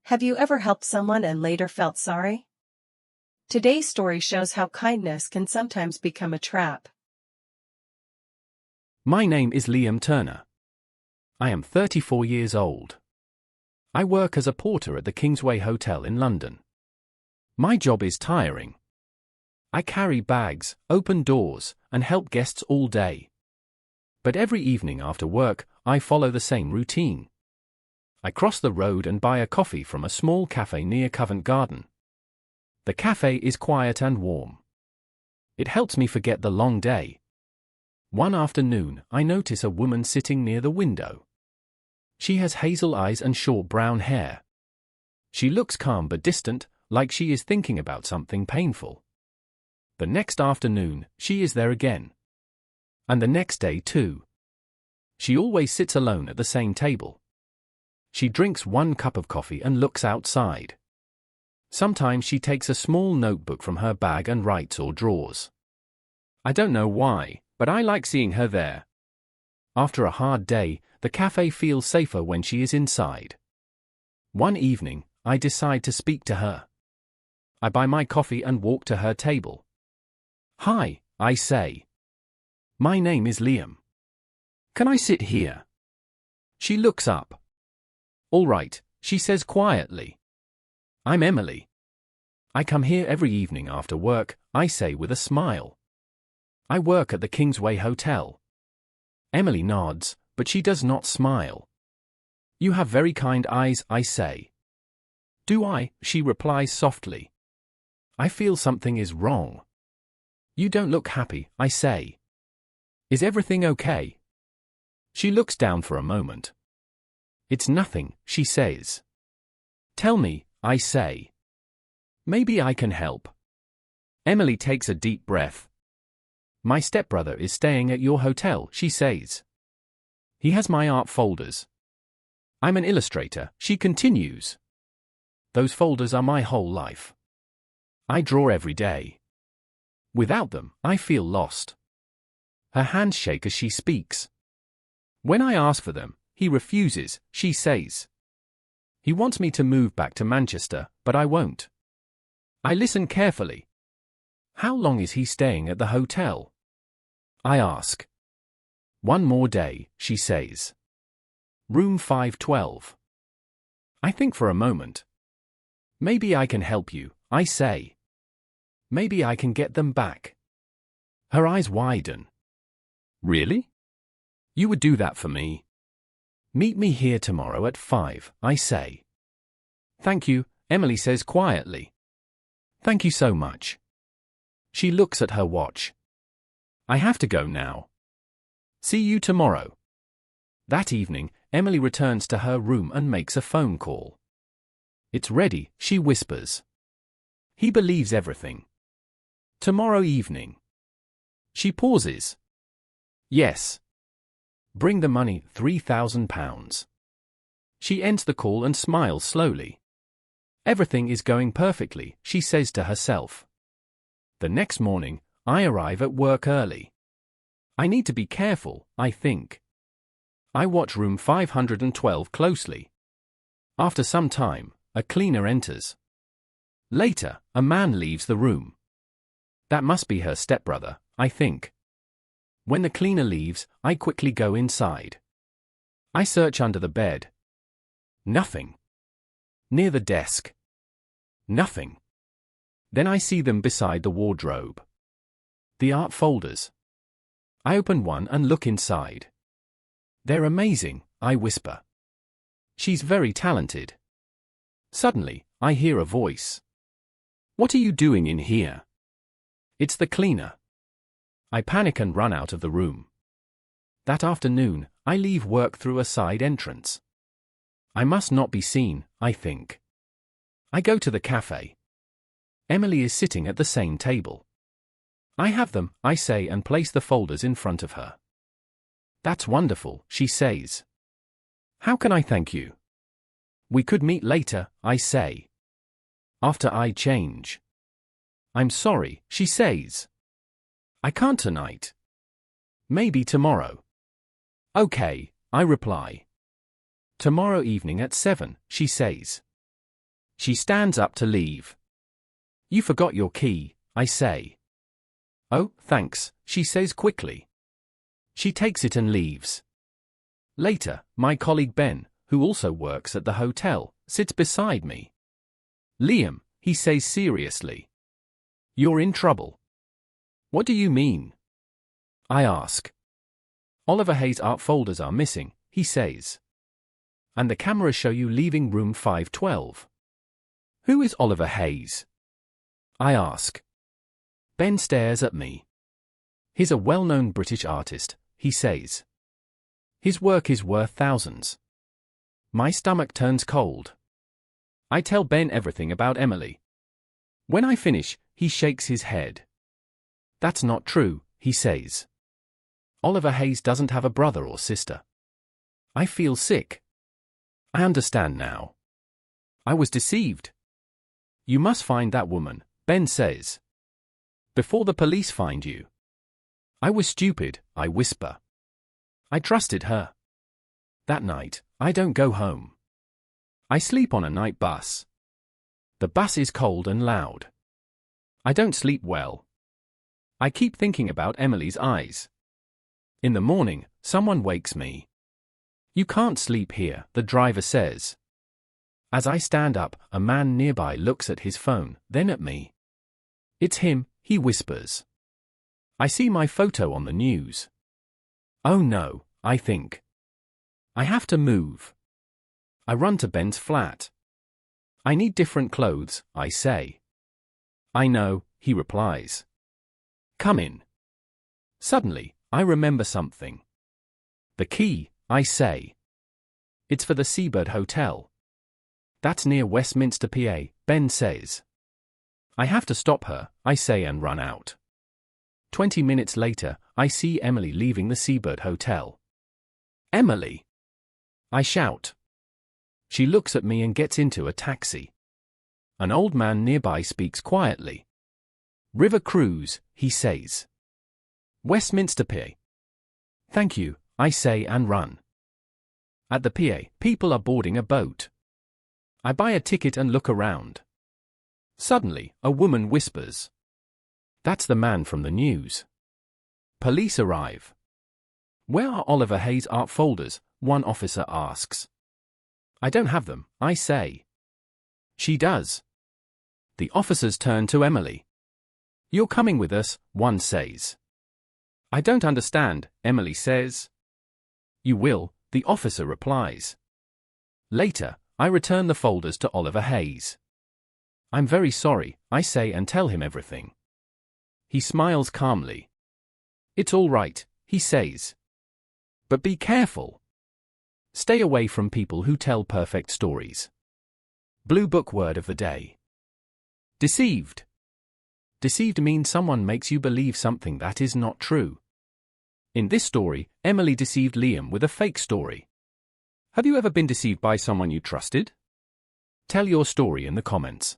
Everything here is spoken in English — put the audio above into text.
Have you ever helped someone and later felt sorry? Today's story shows how kindness can sometimes become a trap. My name is Liam Turner. I am 34 years old. I work as a porter at the Kingsway Hotel in London. My job is tiring. I carry bags, open doors, and help guests all day. But every evening after work, I follow the same routine. I cross the road and buy a coffee from a small cafe near Covent Garden. The cafe is quiet and warm. It helps me forget the long day. One afternoon, I notice a woman sitting near the window. She has hazel eyes and short brown hair. She looks calm but distant, like she is thinking about something painful. The next afternoon, she is there again. And the next day too. She always sits alone at the same table. She drinks one cup of coffee and looks outside. Sometimes she takes a small notebook from her bag and writes or draws. I don't know why, but I like seeing her there. After a hard day, the cafe feels safer when she is inside. One evening, I decide to speak to her. I buy my coffee and walk to her table. "Hi," I say. "My name is Liam. Can I sit here?" She looks up. "All right," she says quietly. "I'm Emily. I come here every evening after work," I say with a smile. "I work at the Kingsway Hotel." Emily nods, but she does not smile. "You have very kind eyes," I say. "Do I?" she replies softly. I feel something is wrong. "You don't look happy," I say. "Is everything okay?" She looks down for a moment. "It's nothing," she says. "Tell me," I say. "Maybe I can help." Emily takes a deep breath. "My stepbrother is staying at your hotel," she says. "He has my art folders. I'm an illustrator," she continues. "Those folders are my whole life. I draw every day. Without them, I feel lost." Her hands shake as she speaks. "When I ask for them, he refuses," she says. "He wants me to move back to Manchester, but I won't." I listen carefully. "How long is he staying at the hotel?" I ask. "One more day," she says. "Room 512. I think for a moment. "Maybe I can help you," I say. "Maybe I can get them back." Her eyes widen. "Really? You would do that for me?" "Meet me here tomorrow at 5, I say. "Thank you," Emily says quietly. "Thank you so much." She looks at her watch. "I have to go now. See you tomorrow." That evening, Emily returns to her room and makes a phone call. "It's ready," she whispers. He believes everything. "Tomorrow evening." She pauses. "Yes." "Bring the money, £3,000. She ends the call and smiles slowly. Everything is going perfectly, she says to herself. The next morning, I arrive at work early. I need to be careful, I think. I watch room 512 closely. After some time, a cleaner enters. Later, a man leaves the room. That must be her stepbrother, I think. When the cleaner leaves, I quickly go inside. I search under the bed. Nothing. Near the desk. Nothing. Then I see them beside the wardrobe. The art folders. I open one and look inside. "They're amazing," I whisper. "She's very talented." Suddenly, I hear a voice. "What are you doing in here?" It's the cleaner. I panic and run out of the room. That afternoon, I leave work through a side entrance. I must not be seen, I think. I go to the cafe. Emily is sitting at the same table. "I have them," I say and place the folders in front of her. "That's wonderful," she says. "How can I thank you?" "We could meet later," I say. "After I change." "I'm sorry," she says. "I can't tonight." "Maybe tomorrow." "Okay," I reply. "Tomorrow evening at 7, she says. She stands up to leave. You forgot your key, I say. Oh, thanks, she says quickly. She takes it and leaves. Later, my colleague Ben, who also works at the hotel, sits beside me. Liam, he says seriously. You're in trouble. What do you mean? I ask. Oliver Hayes' art folders are missing, he says. And the cameras show you leaving room 512. Who is Oliver Hayes? I ask. Ben stares at me. He's a well-known British artist, he says. His work is worth thousands. My stomach turns cold. I tell Ben everything about Emily. When I finish, he shakes his head. That's not true, he says. Oliver Hayes doesn't have a brother or sister. I feel sick. I understand now. I was deceived. You must find that woman, Ben says. Before the police find you. I was stupid, I whisper. I trusted her. That night, I don't go home. I sleep on a night bus. The bus is cold and loud. I don't sleep well. I keep thinking about Emily's eyes. In the morning, someone wakes me. You can't sleep here, the driver says. As I stand up, a man nearby looks at his phone, then at me. It's him, he whispers. I see my photo on the news. Oh no, I think. I have to move. I run to Ben's flat. I need different clothes, I say. I know, he replies. Come in. Suddenly, I remember something. The key, I say. It's for the Seabird Hotel. That's near Westminster, PA, Ben says. I have to stop her, I say and run out. 20 minutes later, I see Emily leaving the Seabird Hotel. Emily! I shout. She looks at me and gets into a taxi. An old man nearby speaks quietly. River Cruise, he says. Westminster, PA. Thank you, I say and run. At the PA, people are boarding a boat. I buy a ticket and look around. Suddenly, a woman whispers. That's the man from the news. Police arrive. Where are Oliver Hayes' art folders? One officer asks. I don't have them, I say. She does. The officers turn to Emily. You're coming with us, one says. I don't understand, Emily says. You will, the officer replies. Later, I return the folders to Oliver Hayes. I'm very sorry, I say and tell him everything. He smiles calmly. It's all right, he says. But be careful. Stay away from people who tell perfect stories. Blue Book word of the day. Deceived. Deceived means someone makes you believe something that is not true. In this story, Emily deceived Liam with a fake story. Have you ever been deceived by someone you trusted? Tell your story in the comments.